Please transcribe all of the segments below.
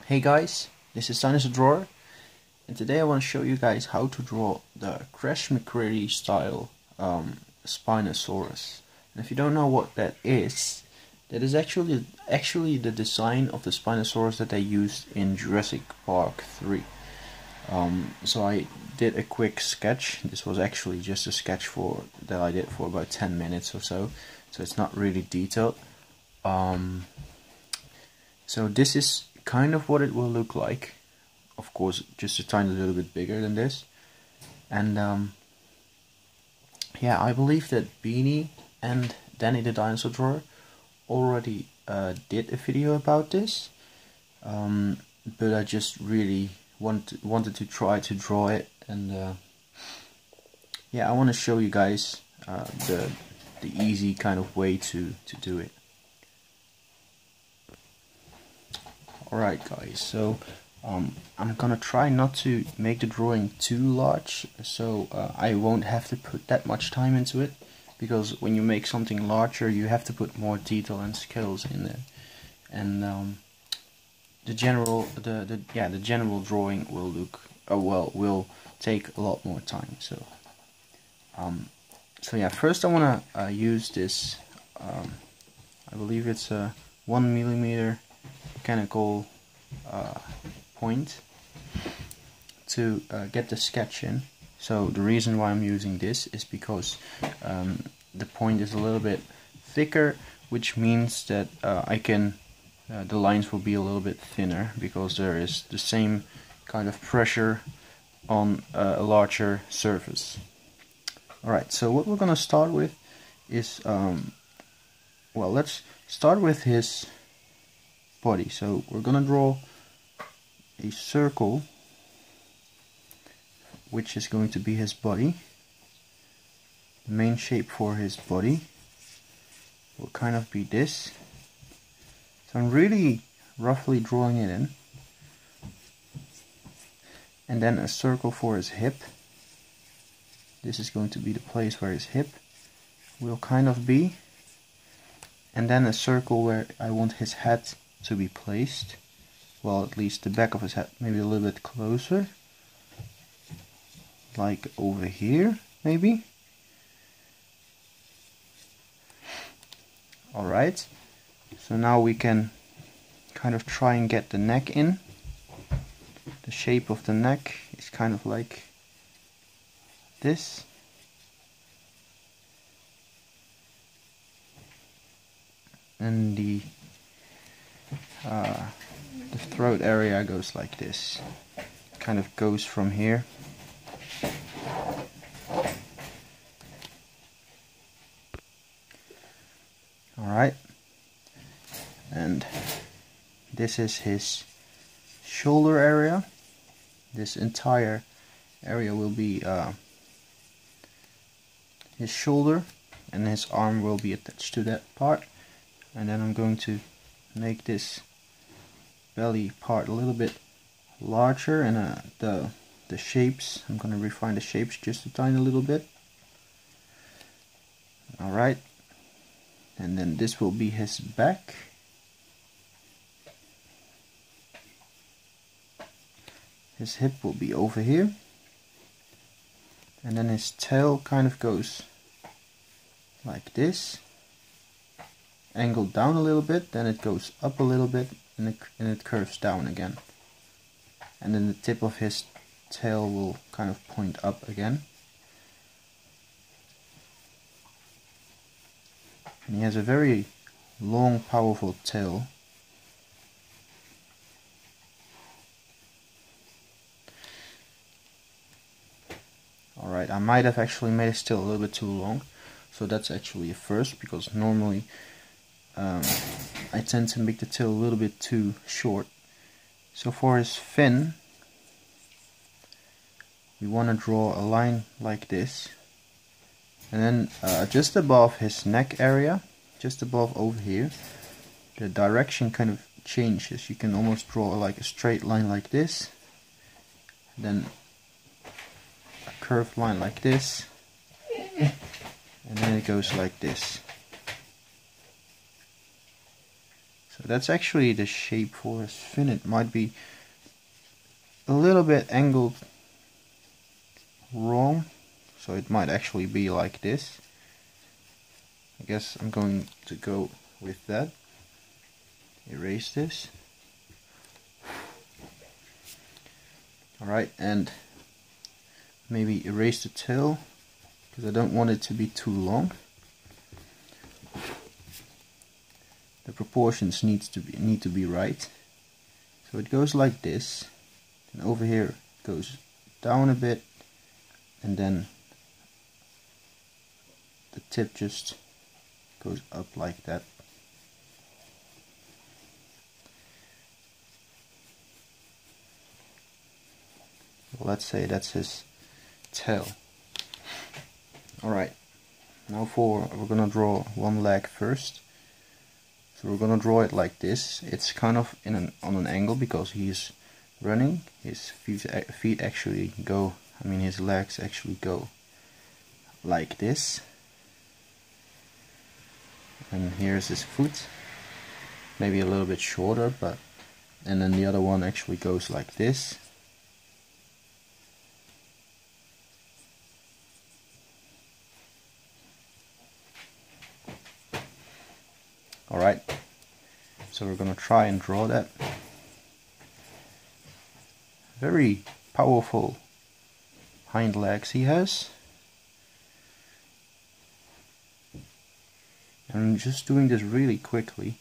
Hey guys, this is Dinosaur Drawer, and today I want to show you guys how to draw the Crash McCready style Spinosaurus. And if you don't know what that is actually the design of the Spinosaurus that they used in Jurassic Park 3. So I did a quick sketch. This was actually just a sketch that I did for about 10 minutes or so it's not really detailed. So this is kind of what it will look like. Of course, just a tiny little bit bigger than this. And yeah, I believe that Beanie and Danny the Dinosaur Drawer already did a video about this. But I just really wanted to try to draw it, and yeah, I want to show you guys the easy kind of way to do it. Alright guys, so I'm gonna try not to make the drawing too large, so I won't have to put that much time into it, because when you make something larger you have to put more detail and skills in there, and the general drawing will look will take a lot more time. So yeah, first I wanna use this. I believe it's a 1mm mechanical point to get the sketch in. So the reason why I'm using this is because the point is a little bit thicker, which means that I can the lines will be a little bit thinner, because there is the same kind of pressure on a larger surface. Alright, so what we're gonna start with is well, let's start with his body. So we're gonna draw a circle, which is going to be his body. The main shape for his body will kind of be this. So I'm really roughly drawing it in. And then a circle for his hip. This is going to be the place where his hip will kind of be. And then a circle where I want his head to be placed. Well, at least the back of his head, maybe a little bit closer. Like over here, maybe. Alright, so now we can kind of try and get the neck in. The shape of the neck is kind of like this. And the throat area goes like this. Kind of goes from here. Alright. And this is his shoulder area. This entire area will be his shoulder, and his arm will be attached to that part. And then I'm going to make this belly part a little bit larger, and the shapes, I'm going to refine the shapes just a tiny little bit. Alright, and then this will be his back. His hip will be over here, and then his tail kind of goes like this, angled down a little bit, then it goes up a little bit, and it curves down again. And then the tip of his tail will kind of point up again. And he has a very long, powerful tail. Alright, I might have actually made his tail a little bit too long, so that's actually a first, because normally I tend to make the tail a little bit too short. So for his fin, we want to draw a line like this, and then just above his neck area, just above over here, the direction kind of changes. You can almost draw like a straight line like this, then a curved line like this, and then it goes like this. So that's actually the shape for his fin. It might be a little bit angled wrong, so it might actually be like this. I guess I'm going to go with that. Erase this. Alright, and maybe erase the tail, because I don't want it to be too long. The proportions need to be right. So it goes like this, and over here it goes down a bit, and then the tip just goes up like that. Let's say that's his tail. Alright, now we're gonna draw one leg first. So we're gonna draw it like this. It's kind of on an angle because he's running. His feet actually go, his legs actually go like this. And here's his foot. Maybe a little bit shorter, and then the other one actually goes like this. Alright, so we're gonna try and draw that. Very powerful hind legs he has. And I'm just doing this really quickly.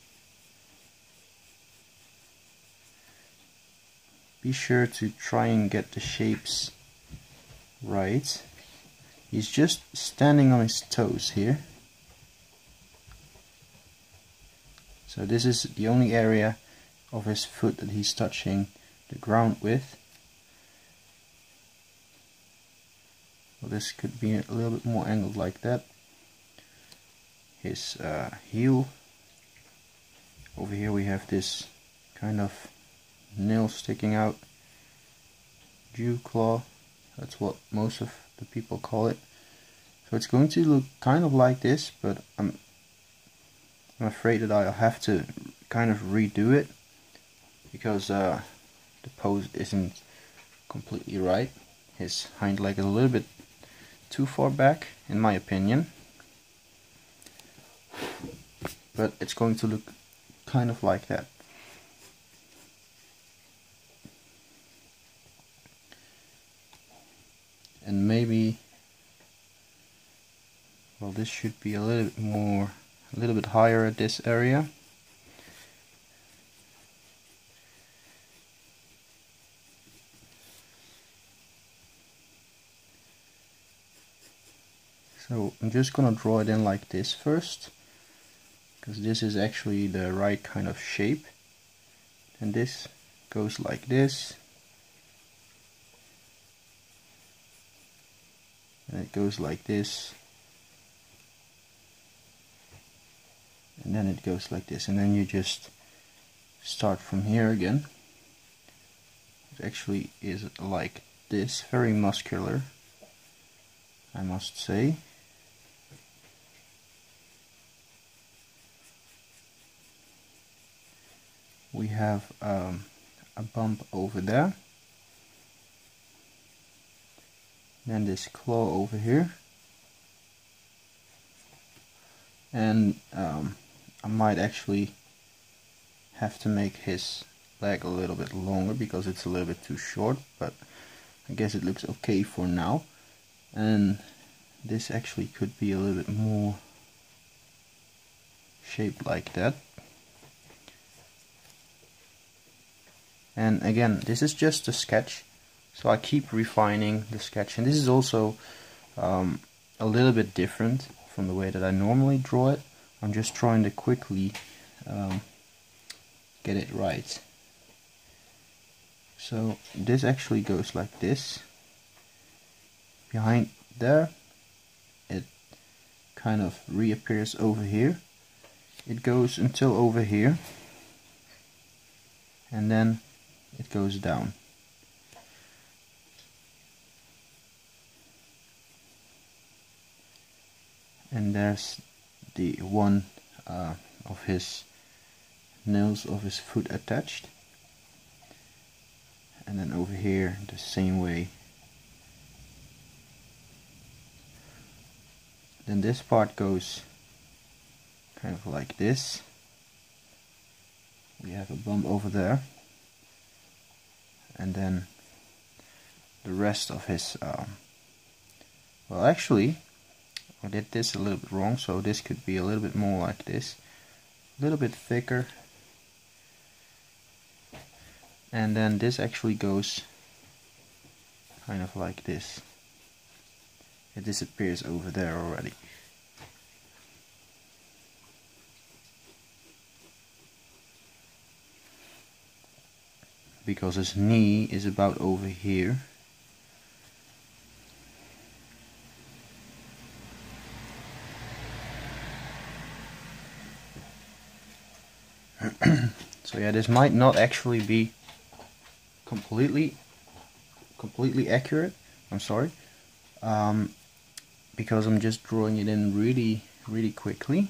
Be sure to try and get the shapes right. He's just standing on his toes here. So this is the only area of his foot that he's touching the ground with. Well, this could be a little bit more angled like that. His heel. Over here we have this kind of nail sticking out. Dew claw. That's what most of the people call it. So it's going to look kind of like this, but I'm afraid that I'll have to kind of redo it because the pose isn't completely right. His hind leg is a little bit too far back, in my opinion, but it's going to look kind of like that. And maybe, well, this should be a little bit higher at this area. So I'm just gonna draw it in like this first, because this is actually the right kind of shape. And this goes like this. And it goes like this. And then it goes like this, and then you just start from here again. It actually is like this, very muscular, I must say. We have a bump over there, then this claw over here, and I might actually have to make his leg a little bit longer because it's a little bit too short, but I guess it looks okay for now. And this actually could be a little bit more shaped like that. And again, this is just a sketch, so I keep refining the sketch, and this is also a little bit different from the way that I normally draw it. I'm just trying to quickly get it right. So this actually goes like this. Behind there, it kind of reappears over here. It goes until over here, and then it goes down. And there's the one of his nails of his foot attached. And then over here the same way. Then this part goes kind of like this. We have a bump over there. And then the rest of his well, actually I did this a little bit wrong, so this could be a little bit more like this, a little bit thicker, and then this actually goes kind of like this. It disappears over there already. Because his knee is about over here. So yeah, this might not actually be completely accurate. I'm sorry, because I'm just drawing it in really quickly.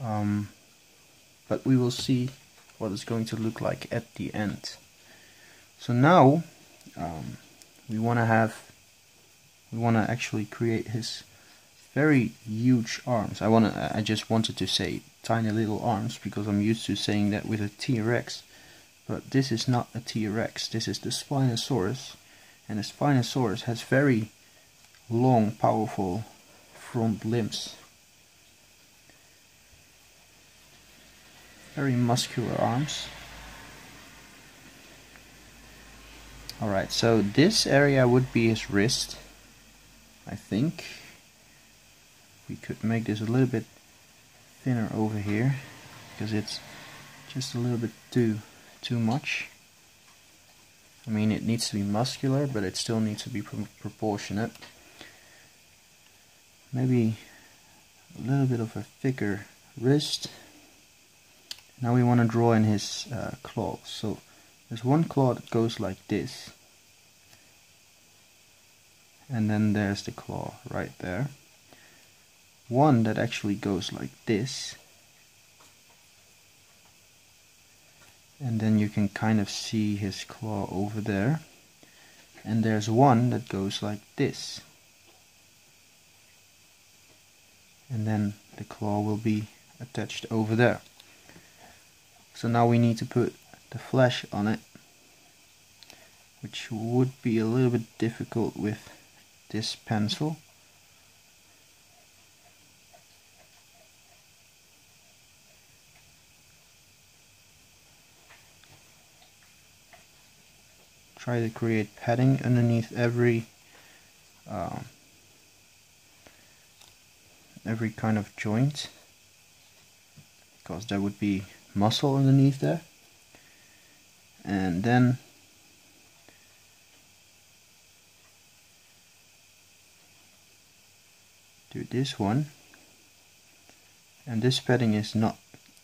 But we will see what it's going to look like at the end. So now we want to actually create his very huge arms. I just wanted to say tiny little arms because I'm used to saying that with a T-Rex, but this is not a T-Rex. This is the Spinosaurus, and the Spinosaurus has very long, powerful front limbs, very muscular arms. Alright, so this area would be his wrist, I think. We could make this a little bit thinner over here because it's just a little bit too much. I mean, it needs to be muscular, but it still needs to be proportionate. Maybe a little bit of a thicker wrist. Now we want to draw in his claws. So there's one claw that goes like this, and then there's the claw right there. One that actually goes like this, and then you can kind of see his claw over there, and there's one that goes like this, and then the claw will be attached over there. So now we need to put the flesh on it, which would be a little bit difficult with this pencil. Try to create padding underneath every kind of joint, because there would be muscle underneath there. And then do this one, and this padding is not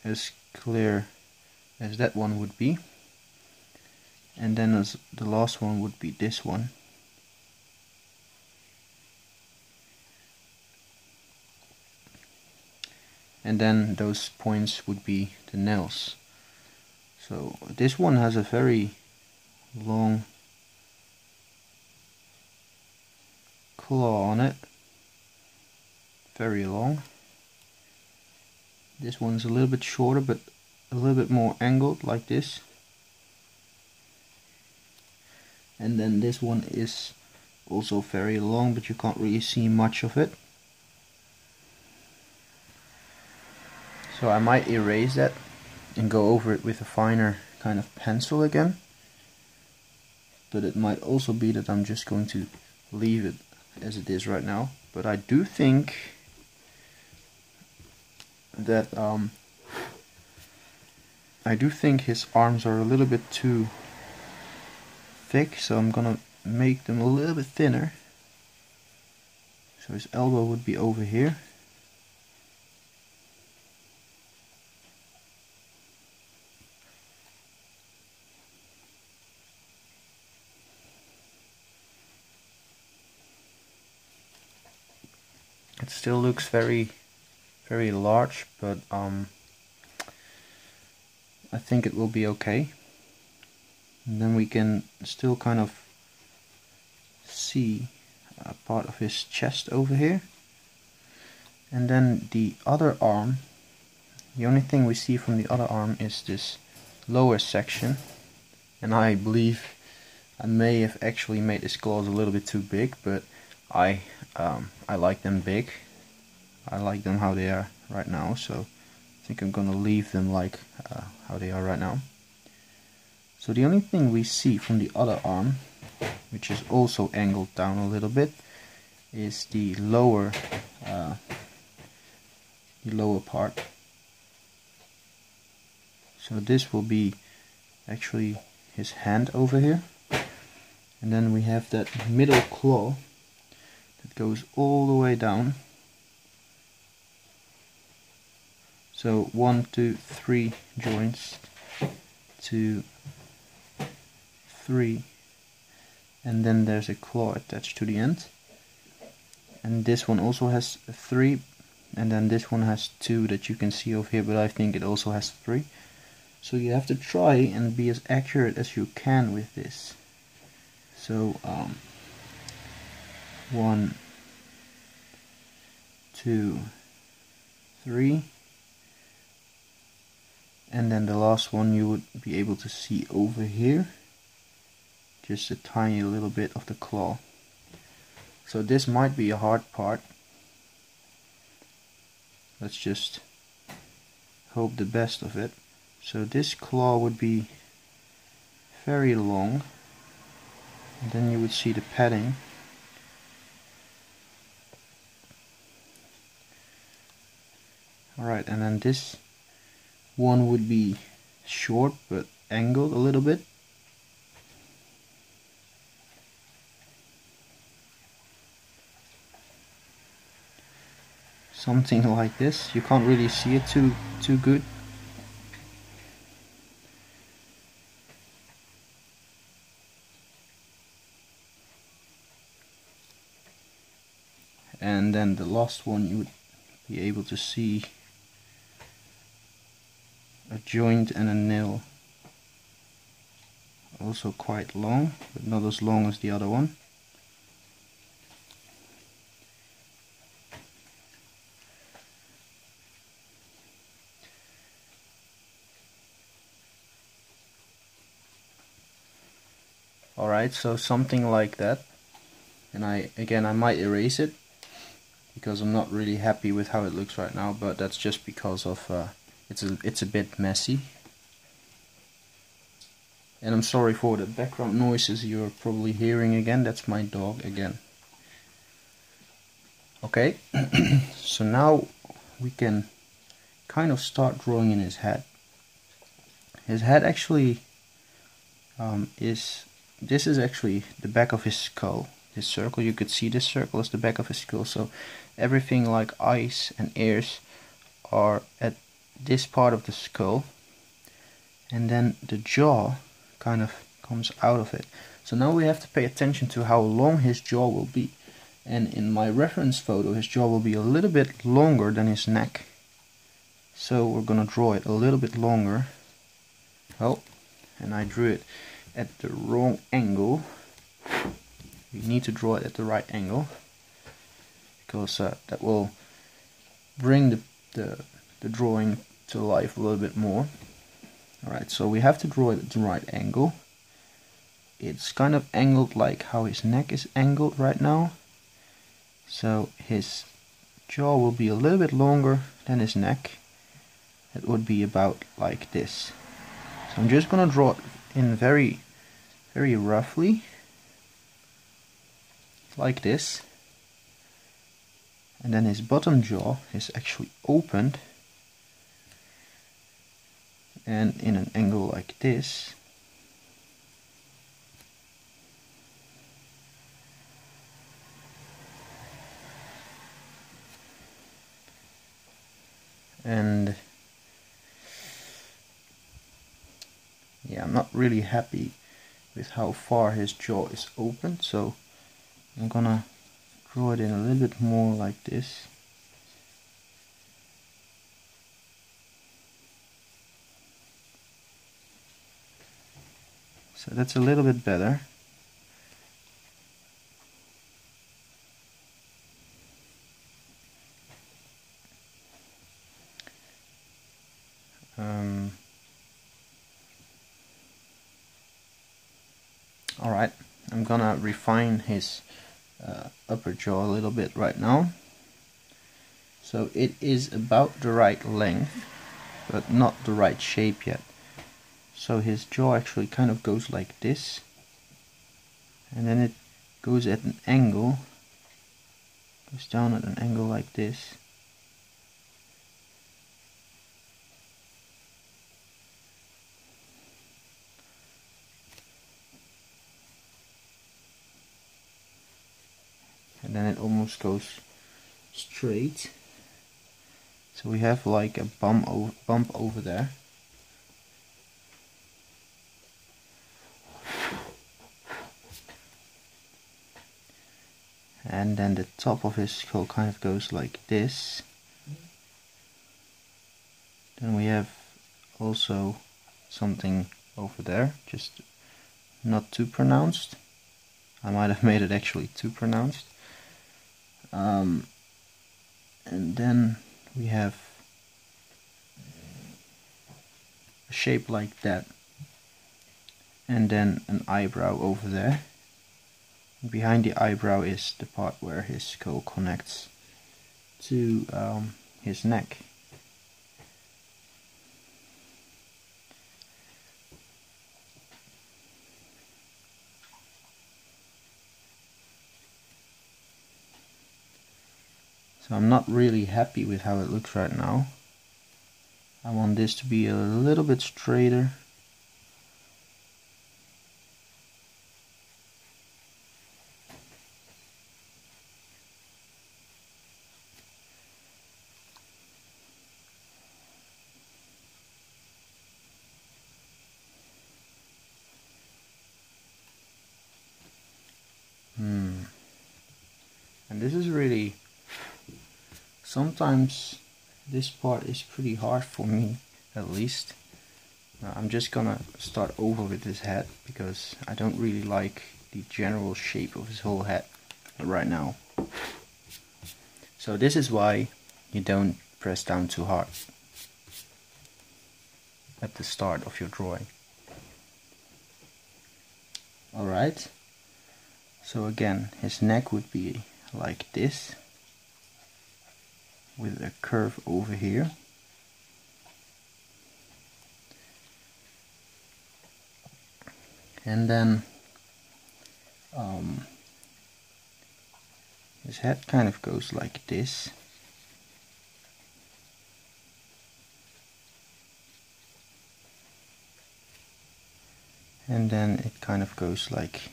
as clear as that one would be. And then as the last one would be this one. And then those points would be the nails. So this one has a very long claw on it. Very long. This one's a little bit shorter, but a little bit more angled like this. And then this one is also very long, but you can't really see much of it. So I might erase that and go over it with a finer kind of pencil again. But it might also be that I'm just going to leave it as it is right now. But I do think that his arms are a little bit too thick, so I'm gonna make them a little bit thinner. So his elbow would be over here. It still looks very large, but I think it will be okay. And then we can still kind of see a part of his chest over here. And then the other arm, the only thing we see from the other arm is this lower section. And I believe I may have actually made his claws a little bit too big, but I like them big. I like them how they are right now, so I think I'm gonna leave them like how they are right now. So the only thing we see from the other arm, which is also angled down a little bit, is the lower part. So this will be actually his hand over here, and then we have that middle claw that goes all the way down. So 1, 2, 3 joints, 2, 3, and then there's a claw attached to the end. And this one also has 3, and then this one has 2 that you can see over here, but I think it also has 3. So you have to try and be as accurate as you can with this. So 1, 2, 3, and then the last one you would be able to see over here, just a tiny little bit of the claw. So this might be a hard part. Let's just hope the best of it. So this claw would be very long, and then you would see the padding. Alright, and then this one would be short but angled a little bit. Something like this. You can't really see it too good. And then the last one you would be able to see a joint and a nail, also quite long, but not as long as the other one. Alright, so something like that. And I might erase it because I'm not really happy with how it looks right now, but that's just because of it's a bit messy. And I'm sorry for the background noises you're probably hearing again. That's my dog again. Okay, so now we can kind of start drawing in his head. His head actually this is actually the back of his skull. This circle, you could see this circle is the back of his skull. So everything like eyes and ears are at this part of the skull, and then the jaw kind of comes out of it. So now we have to pay attention to how long his jaw will be. And in my reference photo, his jaw will be a little bit longer than his neck. So we're gonna draw it a little bit longer. Oh, and I drew it at the wrong angle. You need to draw it at the right angle, because that will bring the drawing to life a little bit more. Alright, so we have to draw it at the right angle. It's kind of angled like how his neck is angled right now. So his jaw will be a little bit longer than his neck. It would be about like this. So I'm just gonna draw it in very roughly, like this. And then his bottom jaw is actually opened and in an angle like this. And yeah, I'm not really happy with how far his jaw is open, so I'm gonna draw it in a little bit more like this. So that's a little bit better. Alright, I'm gonna refine his upper jaw a little bit right now. So it is about the right length, but not the right shape yet. So his jaw actually kind of goes like this, and then it goes at an angle, goes down at an angle like this. And then it almost goes straight. So we have like a bump over there. And then the top of his skull kind of goes like this. Then we have also something over there, just not too pronounced. I might have made it actually too pronounced. And then we have a shape like that, and then an eyebrow over there. And behind the eyebrow is the part where his skull connects to his neck. So I'm not really happy with how it looks right now. I want this to be a little bit straighter. And this is really, sometimes this part is pretty hard for me, at least. I'm just gonna start over with his head because I don't really like the general shape of his whole head right now. So this is why you don't press down too hard at the start of your drawing. Alright, so again, his neck would be like this, with a curve over here. And then his head kind of goes like this. And then it kind of goes like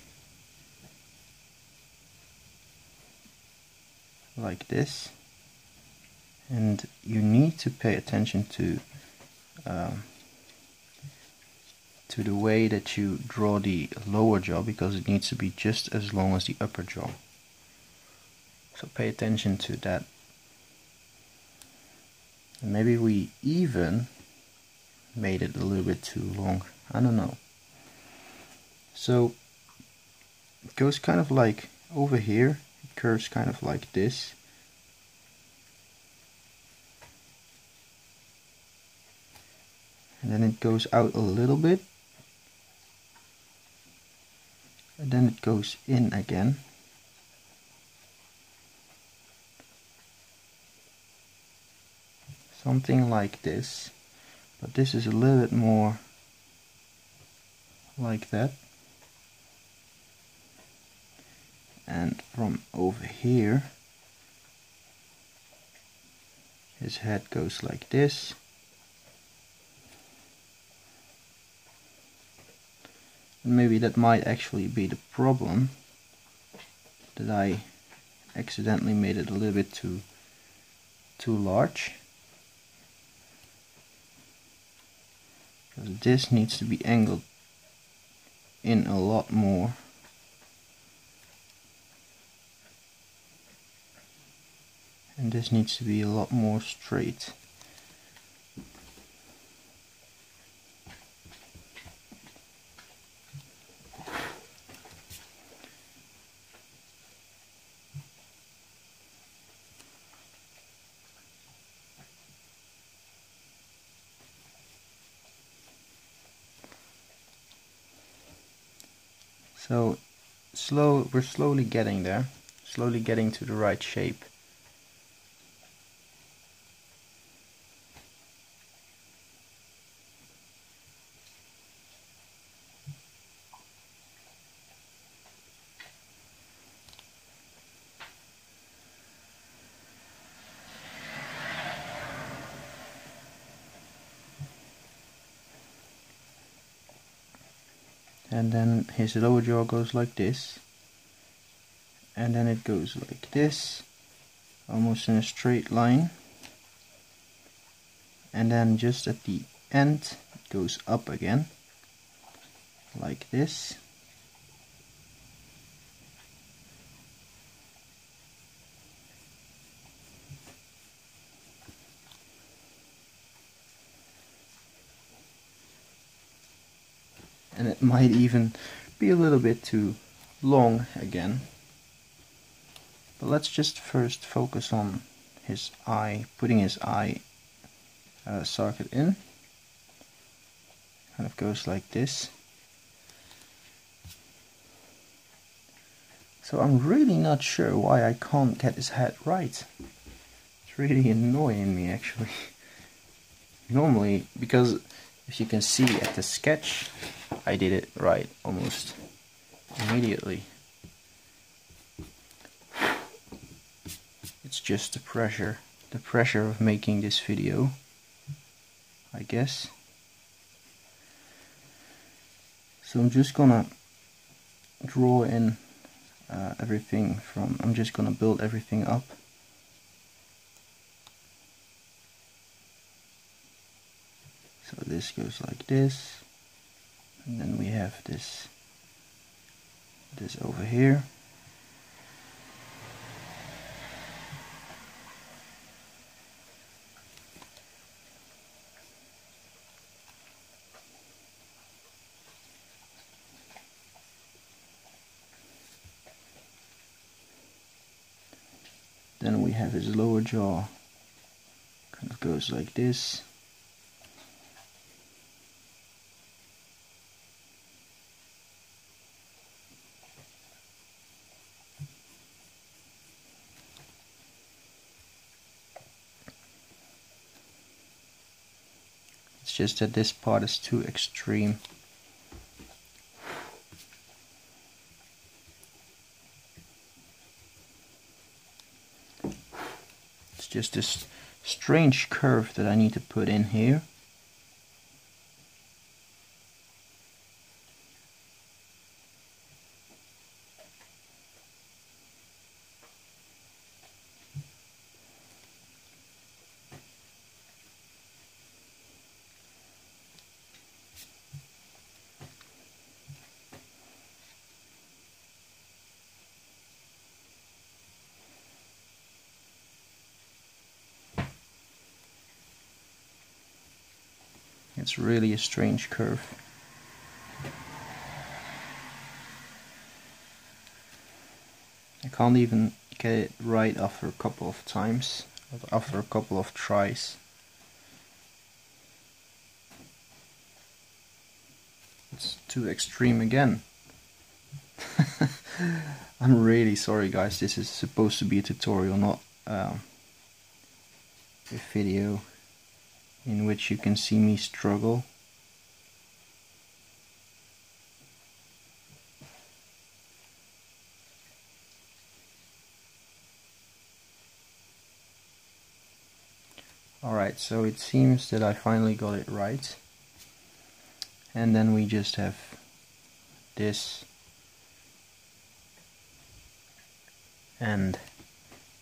this. And you need to pay attention to the way that you draw the lower jaw, because it needs to be just as long as the upper jaw. So pay attention to that. And maybe we even made it a little bit too long. I don't know. So it goes kind of like over here. It curves kind of like this. And then it goes out a little bit. And then it goes in again. Something like this. But this is a little bit more like that. And from over here, his head goes like this. Maybe that might actually be the problem, that I accidentally made it a little bit too large. Because this needs to be angled in a lot more. And this needs to be a lot more straight. So we're slowly getting there, slowly getting to the right shape. And then his lower jaw goes like this, and then it goes like this, almost in a straight line, and then just at the end it goes up again like this. And it might even be a little bit too long again. But let's just first focus on his eye, putting his eye socket in. Kind of goes like this. So I'm really not sure why I can't get his head right. It's really annoying me actually. Normally, because if you can see at the sketch, I did it right almost immediately. It's just the pressure of making this video, I guess. So I'm just gonna draw in everything I'm just gonna build everything up. So this goes like this, and then we have this over here. Then we have his lower jaw, kind of goes like this. It's just that this part is too extreme. It's just this strange curve that I need to put in here. It's really a strange curve. I can't even get it right after a couple of times, after a couple of tries. It's too extreme again. I'm really sorry guys, this is supposed to be a tutorial, not a video in which you can see me struggle. Alright, so it seems that I finally got it right. And then we just have this, and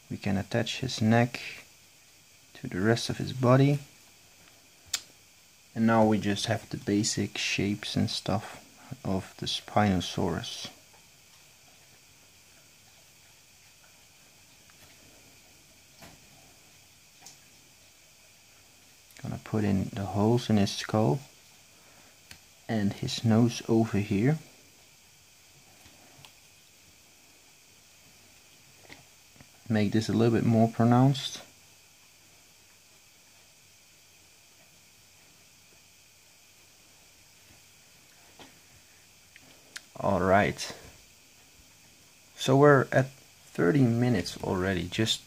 we can attach his neck to the rest of his body. And now we just have the basic shapes and stuff of the Spinosaurus. Gonna put in the holes in his skull and his nose over here. Make this a little bit more pronounced. Alright, so we're at 30 minutes already just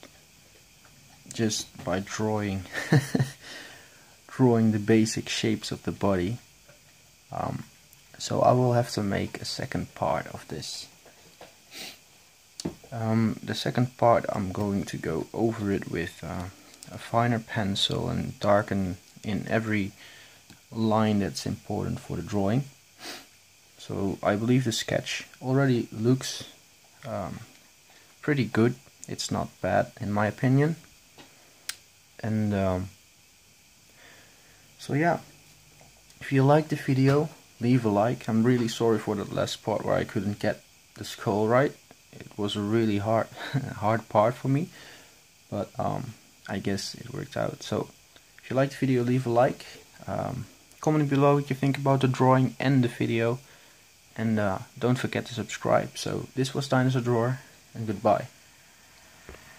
by drawing drawing the basic shapes of the body. So I will have to make a second part of this. The second part, I'm going to go over it with a finer pencil and darken in every line that's important for the drawing. So I believe the sketch already looks pretty good. It's not bad in my opinion. And so yeah, if you liked the video, leave a like. I'm really sorry for that last part where I couldn't get the skull right. It was a really hard part for me, but I guess it worked out. So if you liked the video, leave a like. Comment below what you think about the drawing and the video, and don't forget to subscribe. So this was Dinosaur Drawer, and goodbye.